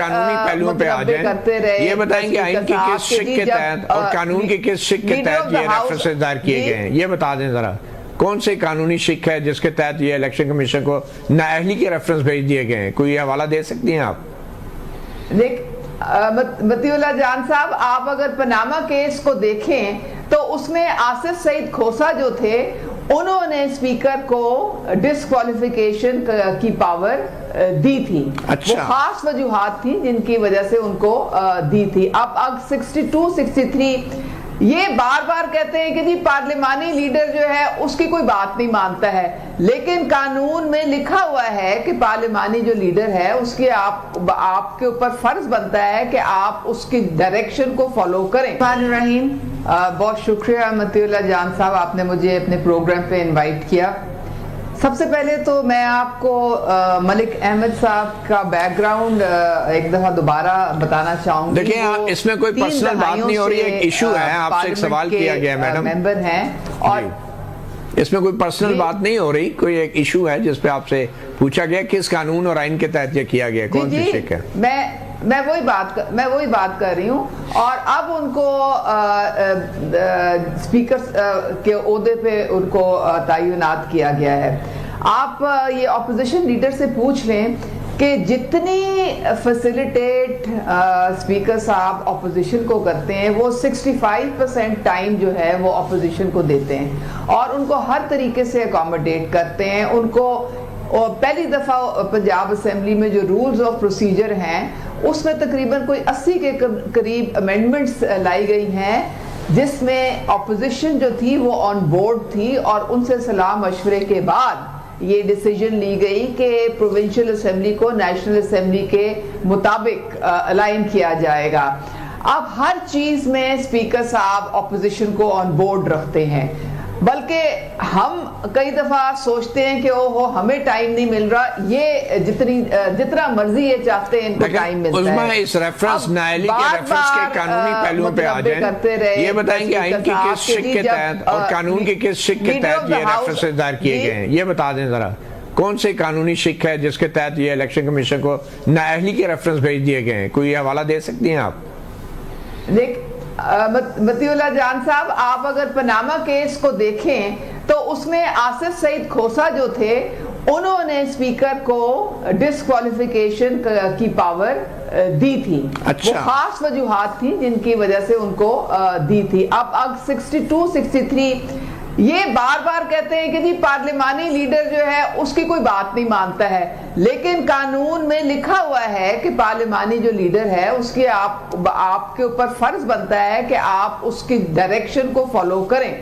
قانونی پہلوؤں پہ آ جائیں، یہ بتائیں کہ آئین کی کس شق کے تحت اور قانون کی کس شق کے تحت یہ ریفرنسز دائر کیے گئے ہیں، یہ بتا دیں ذرا کون سے قانونی شق ہے جس کے تحت یہ الیکشن کمیشن کو نااہلی کے ریفرنس بھیج دیے گئے ہیں، کوئی حوالہ دے سکتی ہیں آپ؟ مطیع اللہ جان صاحب، آپ اگر پاناما کیس کو دیکھیں تو اس میں آصف سعید کھوسا جو تھے انہوں نے اسپیکر کو ڈسکوالیفیکیشن کی پاور دی تھی، وہ خاص وجوہات تھی جن کی وجہ سے ان کو دی تھی۔ اب 62 63 یہ بار بار کہتے ہیں کہ جی پارلیمانی لیڈر جو ہے اس کی کوئی بات نہیں مانتا ہے، لیکن قانون میں لکھا ہوا ہے کہ پارلیمانی جو لیڈر ہے اس کی آپ کے اوپر فرض بنتا ہے کہ آپ اس کی ڈائریکشن کو فالو کریں۔ رحیم، بہت شکریہ مطیع اللہ جان صاحب، آپ نے مجھے اپنے پروگرام پہ انوائٹ کیا۔ سب سے پہلے تو میں آپ کو ملک احمد صاحب کا بیک گراؤنڈ ایک دفعہ دوبارہ بتانا چاہوں گی۔ دیکھیں اس میں کوئی پرسنل بات نہیں ہو رہی، ایک ایشو ہے، آپ سے ایک سوال کیا گیا ہے میڈم، ممبر ہیں، اور اس میں کوئی پرسنل بات نہیں ہو رہی، کوئی ایک ایشو ہے جس پہ آپ سے پوچھا گیا کس قانون اور آئین کے تحت یہ کیا گیا، کون سی شق ہے؟ میں وہی بات کر رہی ہوں، اور اب ان کو اسپیکر کے عہدے پہ ان کو تعینات کیا گیا ہے۔ آپ یہ اپوزیشن لیڈر سے پوچھ لیں کہ جتنی فیسیلیٹیٹ اسپیکر صاحب اپوزیشن کو کرتے ہیں وہ 65% ٹائم جو ہے وہ اپوزیشن کو دیتے ہیں اور ان کو ہر طریقے سے اکاموڈیٹ کرتے ہیں۔ ان کو پہلی دفعہ پنجاب اسمبلی میں جو رولز آف پروسیجر ہیں اس میں تقریباً کوئی 80 کے قریب امینڈمنٹس لائی گئی ہیں، جس میں اپوزیشن جو تھی وہ آن بورڈ تھی، اور ان سے صلاح مشورے کے بعد یہ ڈیسیجن لی گئی کہ پروونشل اسمبلی کو نیشنل اسمبلی کے مطابق الائن کیا جائے گا۔ اب ہر چیز میں اسپیکر صاحب اپوزیشن کو آن بورڈ رکھتے ہیں، بلکہ ہم کئی دفعہ سوچتے ہیں کہ ہمیں ٹائم نہیں مل رہا، یہ جتنا مرضی یہ چاہتے ہیں ان کو ٹائم ملتا ہے۔ اس ریفرنس نااہلی کے ریفرنس کے قانونی پہلوؤں پہ آ جائیں، یہ بتائیں کہ آئین کی کس شق کے تحت اور قانون کی کس شق کے تحت یہ ریفرنسز دائر کیے گئے ہیں، یہ بتا دیں ذرا کون سے قانونی شق ہے جس کے تحت یہ الیکشن کمیشن کو نااہلی کے ریفرنس بھیج دیے گئے ہیں، کوئی حوالہ دے سکتی ہیں آپ؟ مطیع اللہ جان صاحب، آپ اگر پاناما کیس کو دیکھیں تو اس میں آصف سعید کھوسا جو تھے انہوں نے اسپیکر کو ڈسکوالیفیکیشن کی پاور دی تھی، وہ خاص وجوہات تھی جن کی وجہ سے ان کو دی تھی۔ اب 62 63 یہ بار بار کہتے ہیں کہ جی پارلیمانی لیڈر جو ہے اس کی کوئی بات نہیں مانتا ہے، لیکن قانون میں لکھا ہوا ہے کہ پارلیمانی جو لیڈر ہے اس کی آپ کے اوپر فرض بنتا ہے کہ آپ اس کی ڈائریکشن کو فالو کریں۔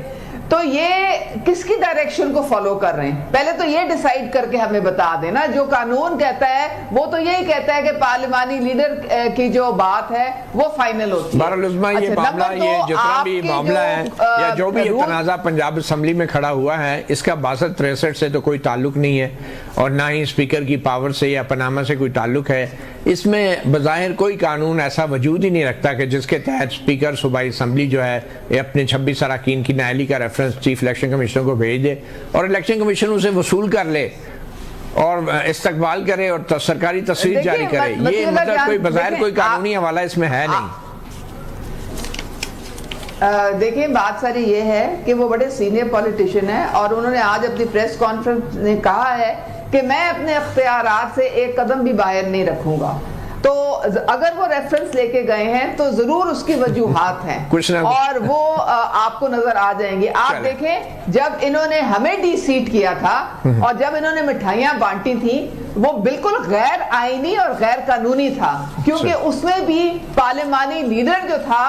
تو یہ کس کی ڈائریکشن کو فالو کر رہے ہیں؟ پہلے تو یہ ڈیسائیڈ کر کے ہمیں بتا دینا۔ جو قانون کہتا ہے وہ تو یہی کہتا ہے کہ پارلیمانی لیڈر کی جو بات ہے وہ فائنل ہوتی ہے۔ بہرحال یہ معاملہ، یہ جتنا بھی معاملہ ہے یا جو بھی یہ تنازع پنجاب اسمبلی میں کھڑا ہوا ہے، اس کا 62 63 سے تو کوئی تعلق نہیں ہے، اور نہ ہی اسپیکر کی پاور سے یا پاناما سے کوئی تعلق ہے۔ اس میں بظاہر کوئی قانون ایسا وجود ہی نہیں رکھتا کہ جس کے تحت اسپیکر صوبائی اسمبلی جو ہے اپنے 26 اراکین کی نااہلی کا ریفرنس چیف الیکشن کمیشنر کو بھیج دے اور الیکشن کمیشن اسے وصول کر لے اور استقبال کرے اور سرکاری تصویر جاری کرے۔ یہ مطلب کوئی بظاہر کوئی قانونی حوالہ اس میں ہے نہیں۔ دیکھیں بات ساری یہ ہے کہ وہ بڑے سینئر پولیٹیشین ہیں، اور انہوں نے آج اپنی پریس کانفرنس میں کہا ہے کہ میں اپنے اختیارات سے ایک قدم بھی باہر نہیں رکھوں گا۔ تو اگر وہ ریفرنس لے کے گئے ہیں تو ضرور اس کی وجوہات ہیں اور وہ آپ کو نظر آ جائیں گی۔ آپ دیکھیں جب انہوں نے ہمیں ڈی سیٹ کیا تھا اور جب انہوں نے مٹھائیاں بانٹی تھیں وہ بالکل غیر آئینی اور غیر قانونی تھا، کیونکہ اس میں بھی پارلیمانی لیڈر جو تھا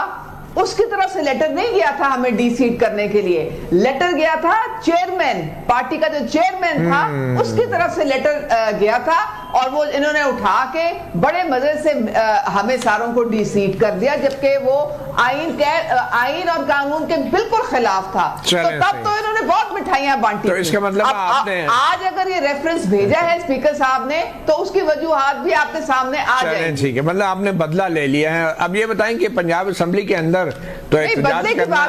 اس کی طرف سے لیٹر نہیں گیا تھا ہمیں ڈی سیٹ کرنے کے لیے، لیٹر گیا تھا چیئرمین، پارٹی کا جو چیئرمین تھا اس کی طرف سے لیٹر گیا تھا، اور وہ انہوں نے اٹھا کے بڑے مزے سے ہمیں ساروں کو ڈی سیٹ کر دیا، جبکہ وہ آئین اور قانون کے بالکل خلاف تھا۔ تو تب تو انہوں نے بہت مٹھائیاں بانٹی تھی۔ آج اگر یہ ریفرنس بھیجا ہے اسپیکر صاحب نے تو اس کی وجوہات بھی آپ کے سامنے آ جائیں۔ ٹھیک ہے، مطلب آپ نے بدلہ لے لیا ہے۔ اب یہ بتائیں کہ پنجاب اسمبلی کے اندر تو احتجاج کرنا،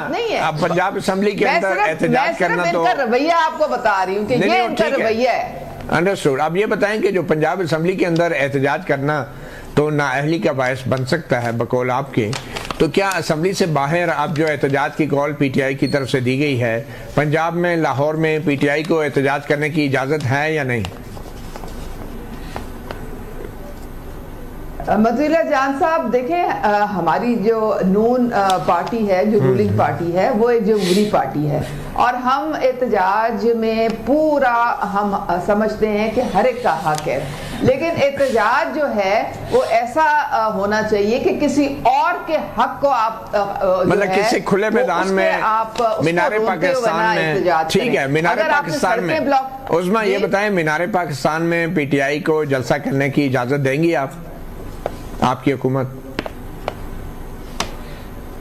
اب پنجاب اسمبلی کے اندر احتجاج کرنا تو میں رویہ آپ کو بتا رہی ہوں کہ یہ ان کا رویہ ہے۔ انڈرسٹوڈ۔ اب یہ بتائیں کہ جو پنجاب اسمبلی کے اندر احتجاج کرنا تو نااہلی کا باعث بن سکتا ہے بقول آپ کے. تو کیا اسمبلی سے باہر اب جو احتجاج کی کال پی ٹی آئی کی طرف سے دی گئی ہے، پنجاب میں لاہور میں پی ٹی آئی کو احتجاج کرنے کی اجازت ہے یا نہیں؟ مطیع جان صاحب دیکھیں، ہماری جو نون پارٹی ہے، جو رولنگ پارٹی ہے، وہ ایک جمہوری پارٹی ہے، اور ہم احتجاج میں پورا ہم سمجھتے ہیں کہ ہر ایک کا حق ہے، لیکن احتجاج جو ہے وہ ایسا ہونا چاہیے کہ کسی اور کے حق کو آپ مطلب کسی کھلے میدان میں مینار پاکستان میں، ٹھیک ہے، مینار پاکستان میں. عظمیٰ یہ بتائیں، مینار پاکستان میں پی ٹی آئی کو جلسہ کرنے کی اجازت دیں گی آپ کی حکومت؟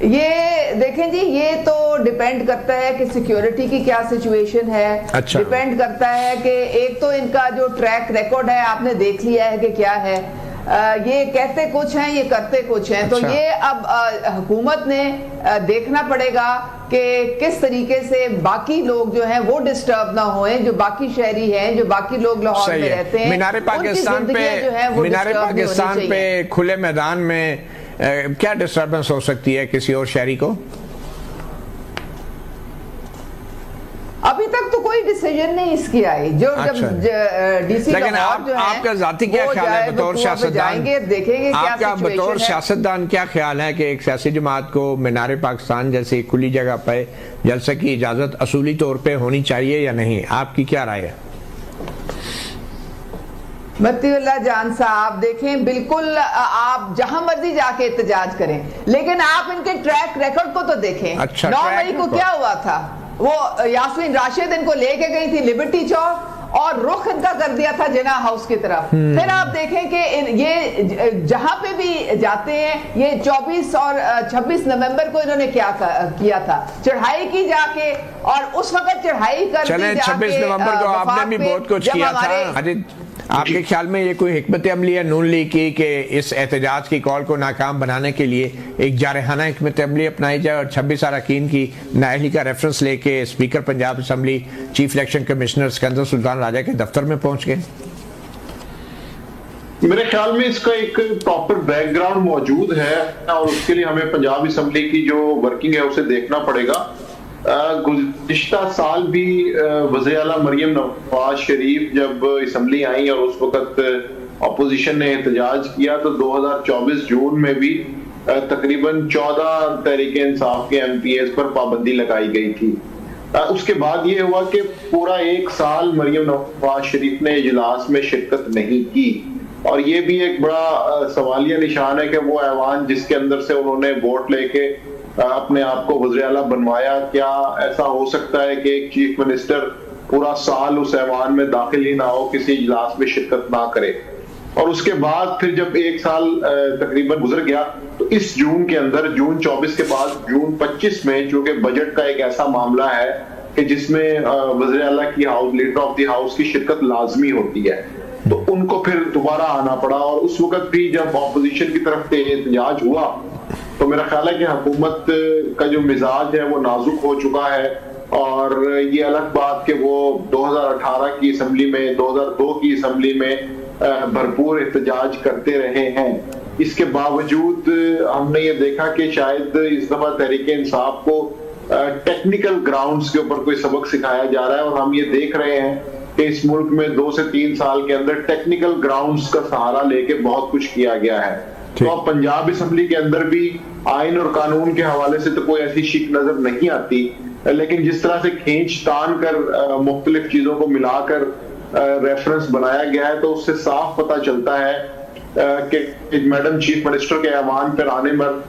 یہ دیکھیں جی، یہ تو ڈیپینڈ کرتا ہے کہ سیکیورٹی کی کیا سچویشن ہے. ڈیپینڈ کرتا ہے کہ ایک تو ان کا جو ٹریک ریکارڈ ہے آپ نے دیکھ لیا ہے کہ کیا ہے. یہ کہتے کچھ ہیں، یہ کرتے کچھ ہیں. تو یہ اب حکومت نے دیکھنا پڑے گا کہ کس طریقے سے باقی لوگ جو ہیں وہ ڈسٹرب نہ ہوئیں، جو باقی شہری ہیں، جو باقی لوگ لاہور میں رہتے ہیں. مینار پاکستان پہ کھلے میدان میں کیا ڈسٹربنس ہو سکتی ہے کسی اور شہری کو؟ ابھی تک تو کوئی ڈیسیژن نہیں اس کی آئی. جو ڈی سی لیکن آپ کا ذاتی کیا خیال ہے بطور سیاستدان؟ دیکھیں گے آپ کا بطور سیاستدان کیا خیال ہے کہ ایک سیاسی جماعت کو مینار پاکستان جیسی کھلی جگہ پہ جلسے کی اجازت اصولی طور پہ ہونی چاہیے یا نہیں؟ آپ کی کیا رائے ہے؟ مطیع اللہ جان صاحب دیکھیں، بالکل آپ جہاں مرضی جا کے احتجاج کریں، لیکن آپ ان کے ٹریک ریکارڈ کو تو دیکھیں. 9 مئی کو کیا ہوا تھا؟ وہ یاسمین راشد ان کو لے کے گئی تھی لبرٹی چوک اور رخ ان کا کر دیا تھا جناح ہاؤس کی طرف. پھر آپ دیکھیں کہ یہ جہاں پہ بھی جاتے ہیں، یہ 24 اور 26 نومبر کو انہوں نے کیا کیا تھا؟ چڑھائی کی جا کے، اور اس وقت چڑھائی کر چلیں 26 نومبر کو آپ نے بھی بہت کچھ کیا تھا. آپ کے خیال میں یہ کوئی حکمت عملی ہے نون لیگ کی کہ اس احتجاج کی کال کو ناکام بنانے کے لیے ایک جارحانہ حکمت عملی اپنائی جائے اور 26 اراکین کی نااہلی کا ریفرنس لے کے speaker Punjab assembly chief election commissioner Sikandar Sultan Raja کے دفتر میں پہنچ گئے؟ میرے خیال میں اس کا ایک پراپر بیک گراؤنڈ موجود ہے، اور اس کے لیے ہمیں پنجاب اسمبلی کی جو ورکنگ ہے اسے دیکھنا پڑے گا. گزشتہ سال بھی وزیر اعلیٰ مریم نواز شریف جب اسمبلی آئیں اور اس وقت اپوزیشن نے احتجاج کیا تو 2024 جون میں بھی تقریباً 14 تحریک انصاف کے ایم پی ایز پر پابندی لگائی گئی تھی. اس کے بعد یہ ہوا کہ پورا 1 سال مریم نواز شریف نے اجلاس میں شرکت نہیں کی، اور یہ بھی ایک بڑا سوالیہ نشان ہے کہ وہ ایوان جس کے اندر سے انہوں نے ووٹ لے کے اپنے آپ کو وزیر اعلیٰ بنوایا، کیا ایسا ہو سکتا ہے کہ ایک چیف منسٹر پورا سال اس ایوان میں داخل ہی نہ ہو، کسی اجلاس میں شرکت نہ کرے؟ اور اس کے بعد پھر جب 1 سال تقریباً گزر گیا تو اس جون کے اندر، جون 24 کے بعد جون 25 میں، چونکہ بجٹ کا ایک ایسا معاملہ ہے کہ جس میں وزیر اعلیٰ کی لیڈر آف دی ہاؤس کی شرکت لازمی ہوتی ہے، تو ان کو پھر دوبارہ آنا پڑا. اور اس وقت بھی جب اپوزیشن کی طرف سے احتجاج ہوا تو میرا خیال ہے کہ حکومت کا جو مزاج ہے وہ نازک ہو چکا ہے، اور یہ الگ بات کہ وہ 2018 کی اسمبلی میں، 2002 کی اسمبلی میں بھرپور احتجاج کرتے رہے ہیں. اس کے باوجود ہم نے یہ دیکھا کہ شاید اس دفعہ تحریک انصاف کو ٹیکنیکل گراؤنڈز کے اوپر کوئی سبق سکھایا جا رہا ہے، اور ہم یہ دیکھ رہے ہیں کہ اس ملک میں 2 سے 3 سال کے اندر ٹیکنیکل گراؤنڈز کا سہارا لے کے بہت کچھ کیا گیا ہے. تو اب پنجاب اسمبلی کے اندر بھی آئین اور قانون کے حوالے سے تو کوئی ایسی شک نظر نہیں آتی، لیکن جس طرح سے کھینچ تان کر مختلف چیزوں کو ملا کر ریفرنس بنایا گیا ہے تو اس سے صاف پتہ چلتا ہے کہ میڈم چیف منسٹر کے ایوان پر آنے پر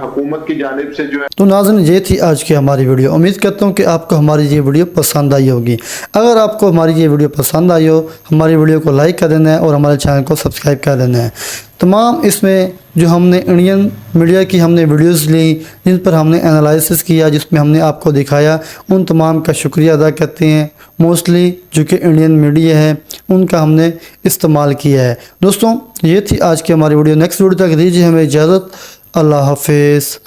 حکومت کی جانب سے جو ہے. تو ناظرین، یہ تھی آج کی ہماری ویڈیو. امید کرتا ہوں کہ آپ کو ہماری یہ ویڈیو پسند آئی ہوگی. اگر آپ کو ہماری یہ ویڈیو پسند آئی ہو، ہماری ویڈیو کو لائک کر دینا ہے اور ہمارے چینل کو سبسکرائب کر دینا ہے. تمام اس میں جو ہم نے انڈین میڈیا کی ہم نے ویڈیوز لی، جن پر ہم نے انالائسس کیا، جس میں ہم نے آپ کو دکھایا، ان تمام کا شکریہ ادا کرتے ہیں. موسٹلی جو کہ انڈین میڈیا ہے ان کا ہم نے استعمال کیا ہے. دوستوں، یہ تھی آج کی ہماری ویڈیو. نیکسٹ ویڈیو تک دیجیے ہمیں اجازت. اللہ حافظ.